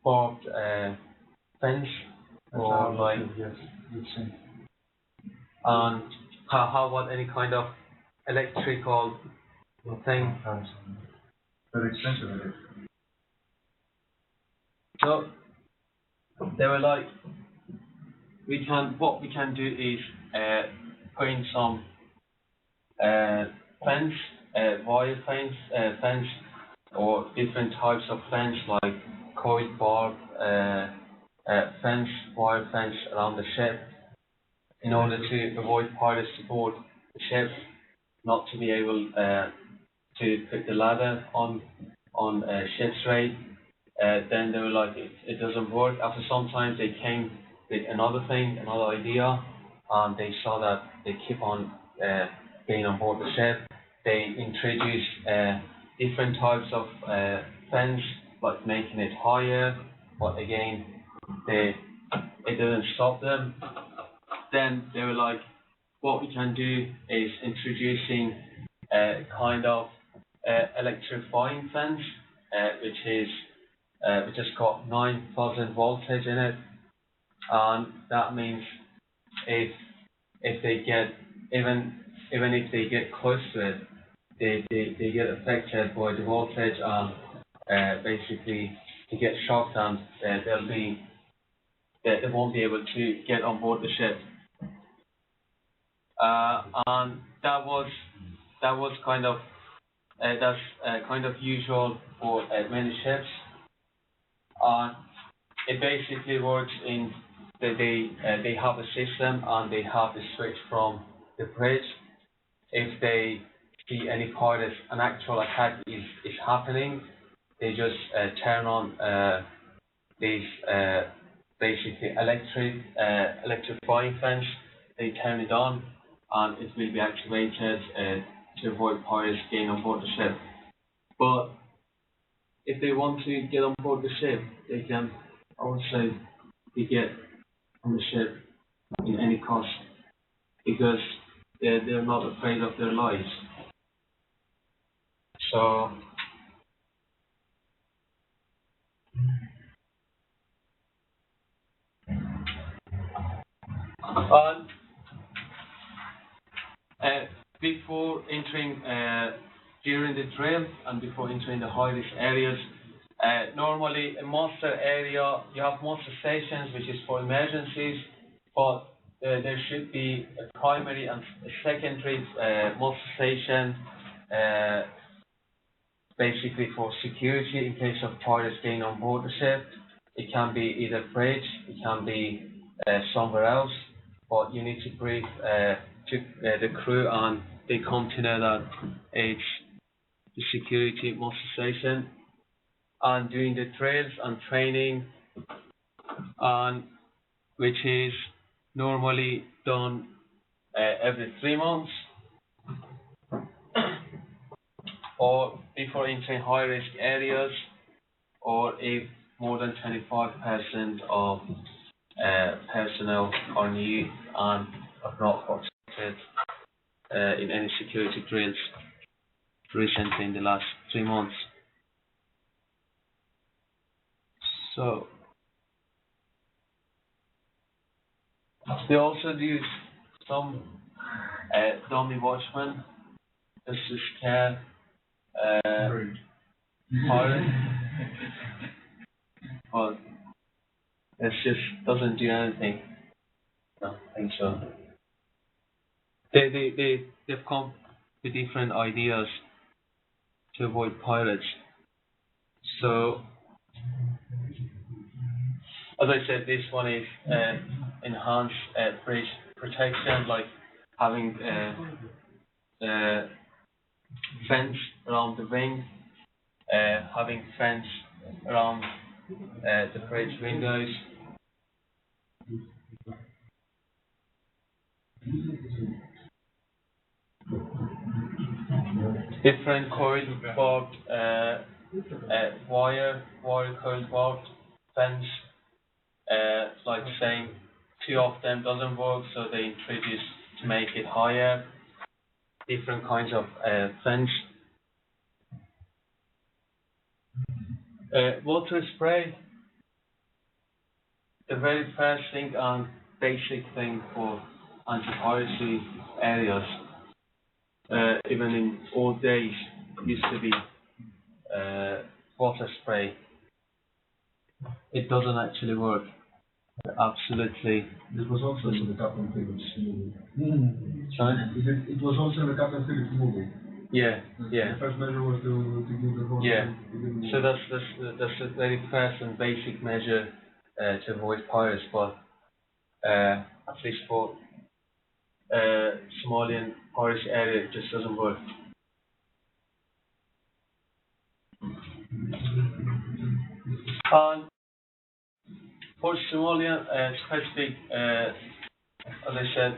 barbed fence, or like, yes, you've seen. and how about any kind of electrical thing? Very expensive. So they were like, what we can do is put in some fence, wire fence, or different types of fence, like coil barb fence, wire fence around the ship, in order to avoid pirates to board the ship, not to be able to put the ladder on ship's rail. Then they were like, it doesn't work. After some time, they came with another idea, and they saw that they keep on being on board the ship. they introduce different types of fence, like making it higher, but again, it didn't stop them. Then they were like, what we can do is introducing a kind of electrifying fence, which has got 9,000 voltage in it, and that means if they get even if they get close to it, they get affected by the voltage and basically they get shocked and they won't be able to get on board the ship. And that was kind of kind of usual for many ships. It basically works in that they have a system and they have the switch from the bridge. If they see any pirates, an actual attack is happening, they just turn on these basically electrifying fence. They turn it on and it will be activated to avoid pirates getting on board the ship. But if they want to get on board the ship, they can also get on the ship in any cost because they're not afraid of their lives. So before entering during the drill and before entering the high risk areas, normally a muster area, you have muster stations which is for emergencies, but there should be a primary and a secondary muster station basically for security in case of pirates getting on board the ship. It can be either bridge, it can be somewhere else, but you need to brief the crew and they come to know that it's the security muster station. And doing the drills and training, and which is normally done every 3 months, or before entering high risk areas, or if more than 25% of personnel are new and have not participated in any security drills recently in the last 3 months. So they also use some dummy watchmen just to scare pirates, but it just doesn't do anything. No, I think so. They've come with different ideas to avoid pirates. So, as I said, this one is enhanced bridge protection, like having fence around the wing, having fence around the bridge windows. Different coiled barbed wire coiled barbed fence. Like saying 2 of them doesn't work, so they introduce to make it higher. Different kinds of fence. Water spray. The very first thing and basic thing for anti-piracy areas, even in old days, used to be water spray. It doesn't actually work. Absolutely. It was also in the Captain Phillips movie. Sorry? It was also in the Captain Phillips movie. Yeah. The first measure was to give the horse. Yeah. So that's the very first and basic measure to avoid pirates, but at least for Somalian Irish area, it just doesn't work. And for Somalia specific, as I said,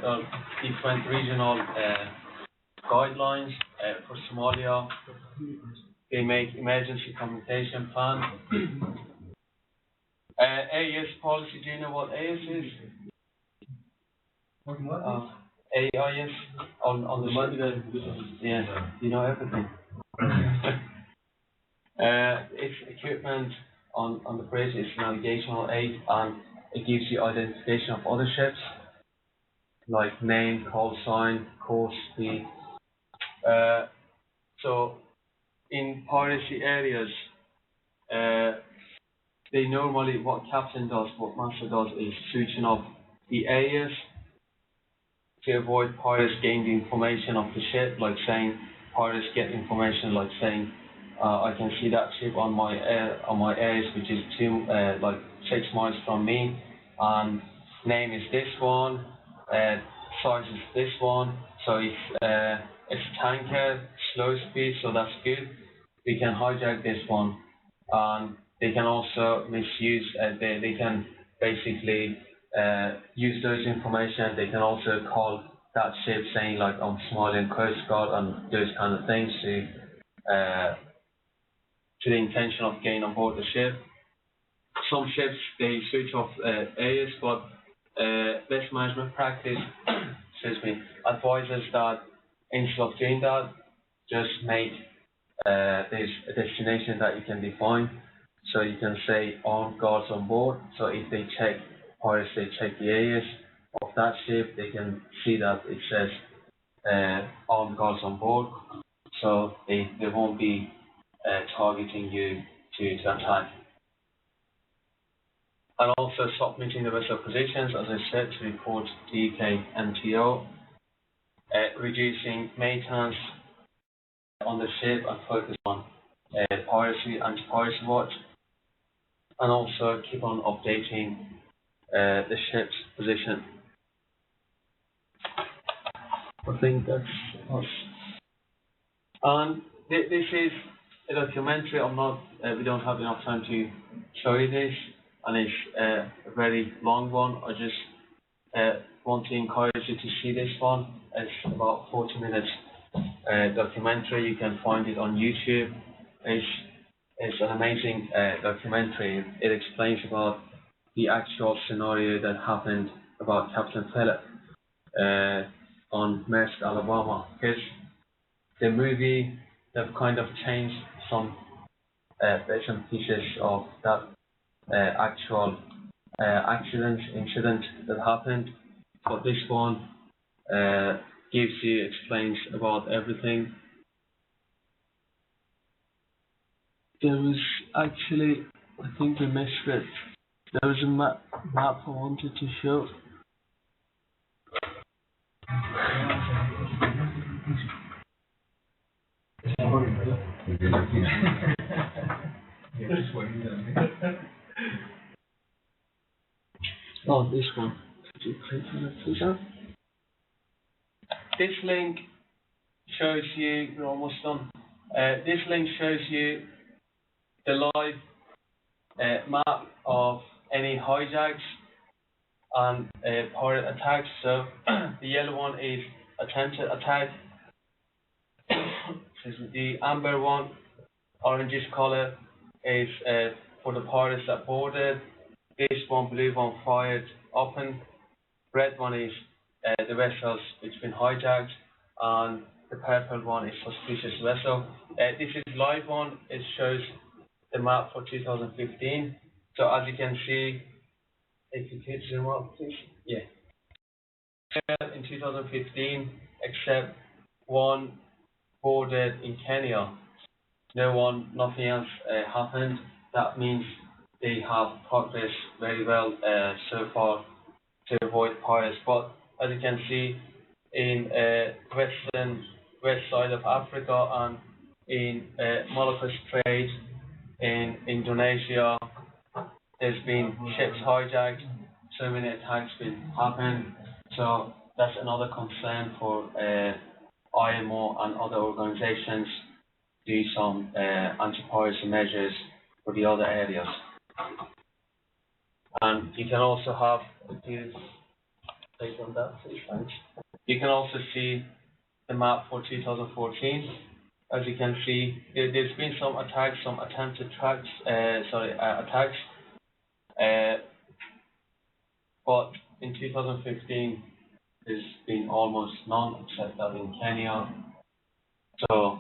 different regional guidelines. for Somalia, they make emergency communication plan. AIS policy, do you know what AIS is? AIS on the money. Yeah, you know everything. It's equipment on the bridge, it's navigational aid, and it gives you identification of other ships, like name, call sign, course, speed. So in piracy areas, they normally, what captain does, what master does, is switching off the AIS to avoid pirates getting the information of the ship, like saying pirates get information, like saying I can see that ship on my AIS, which is 6 miles from me, and name is this one, size is this one, so it's a tanker, slow speed, so that's good. We can hijack this one, and they can also misuse. They can basically use those information. They can also call that ship saying like I'm Somalian Coast Guard and those kind of things to the intention of getting on board the ship. Some ships they switch off AIS, but best management practice advises that instead of doing that, just make there's a destination that you can define. So you can say armed guards on board. So if they check pirates, they check the AIS of that ship, they can see that it says armed guards on board. So they won't be targeting you to attack. And also submitting the vessel positions, as I said, to report to UK MTO, reducing maintenance on the ship and focus on piracy, anti-piracy watch, and also keep on updating the ship's position. I think that's us. And this is a documentary. We don't have enough time to show you this, and it's a very long one. I just want to encourage you to see this one. It's about 40 minutes documentary. You can find it on YouTube. It's an amazing documentary. It explains about the actual scenario that happened about Captain Phillip on Maersk, Alabama. Because the movie, they've kind of changed some bits and pieces of that actual incident that happened. But this one explains about everything. There was actually, I think we missed it. There was a map I wanted to show. Oh, this one. Could you click on it, please? This link shows you, we're almost done. This link shows you the live map of any hijacks and pirate attacks. So the yellow one is attempted attack. The amber one, orangish color, is for the pirates that boarded. This one, blue one, fired open. Red one is the vessels which been hijacked, and the purple one is suspicious vessel. This is live one. It shows the map for 2015. So as you can see, if you could zoom up, please. Yeah. In 2015, except one boarded in Kenya. Nothing else happened. That means they have progressed very well so far to avoid pirates. But as you can see, in west side of Africa and in Malacca Strait, in Indonesia, there's been ships hijacked, so many attacks been happened. So that's another concern for IMO and other organizations to do some anti-piracy measures for the other areas. And you can also have, on that, please, thanks. You can also see the map for 2014. As you can see, there's been some attacks, some attempted attacks, but in 2015, there's been almost none except that in Kenya. So,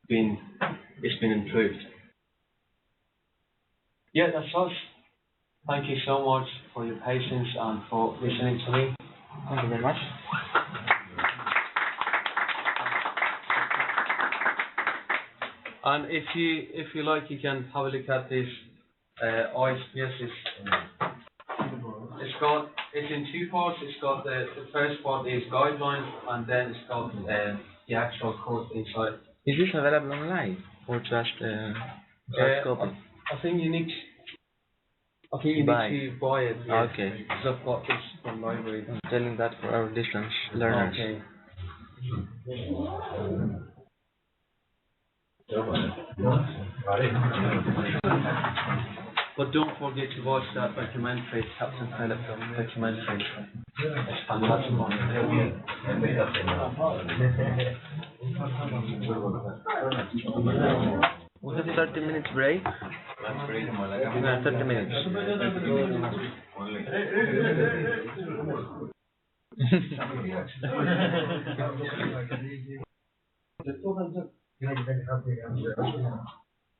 it's been improved. Yeah, that's us. Thank you so much for your patience and for listening to me. Thank you very much. And if you like, you can have a look at this ISPS. It's in two parts. It's got the first part is guidelines, and then it's got the actual code inside. Is this available online or just hard copy? I think you need Buy. to buy it. Yeah. Okay. So I've got this from library. I'm telling that for our distance learners. Okay. But don't forget to watch that documentary, Captain Philip documentary. It's fantastic. We have 30 minutes break. 30 minutes.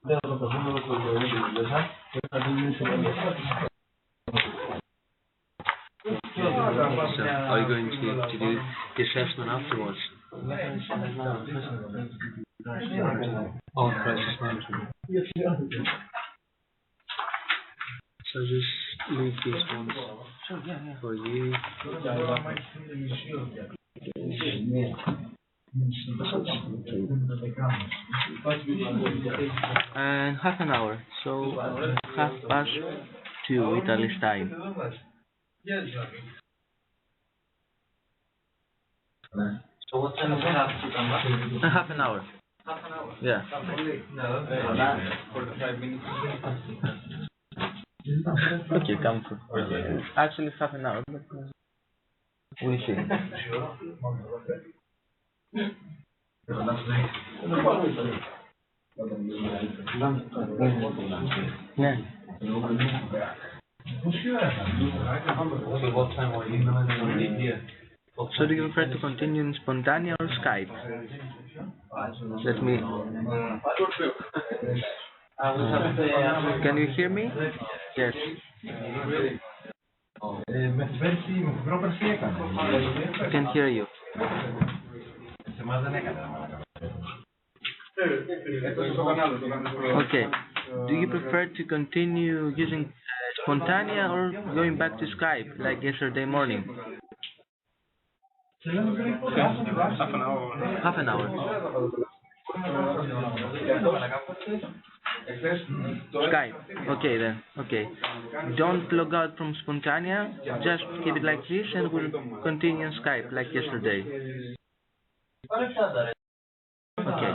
So, are you going to do the assessment afterwards? Oh, crisis management. So just leave these ones for you. And half an hour, so 2:30 Italy's time. So what time is it? Half an hour. Yeah. For the 5 minutes. Okay, come for. Actually, it's half an hour, but we'll see. Yeah. So what time are you going to leave here? So do you prefer to continue in Spontanea or Skype? Let me. Can you hear me? Yes. I can hear you. Okay. Do you prefer to continue using Spontanea or going back to Skype like yesterday morning? Half an hour. Half an hour. Skype. Okay then. Okay. Don't log out from Spontanea. Just keep it like this and we'll continue on Skype like yesterday. Okay.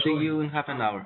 See you in half an hour.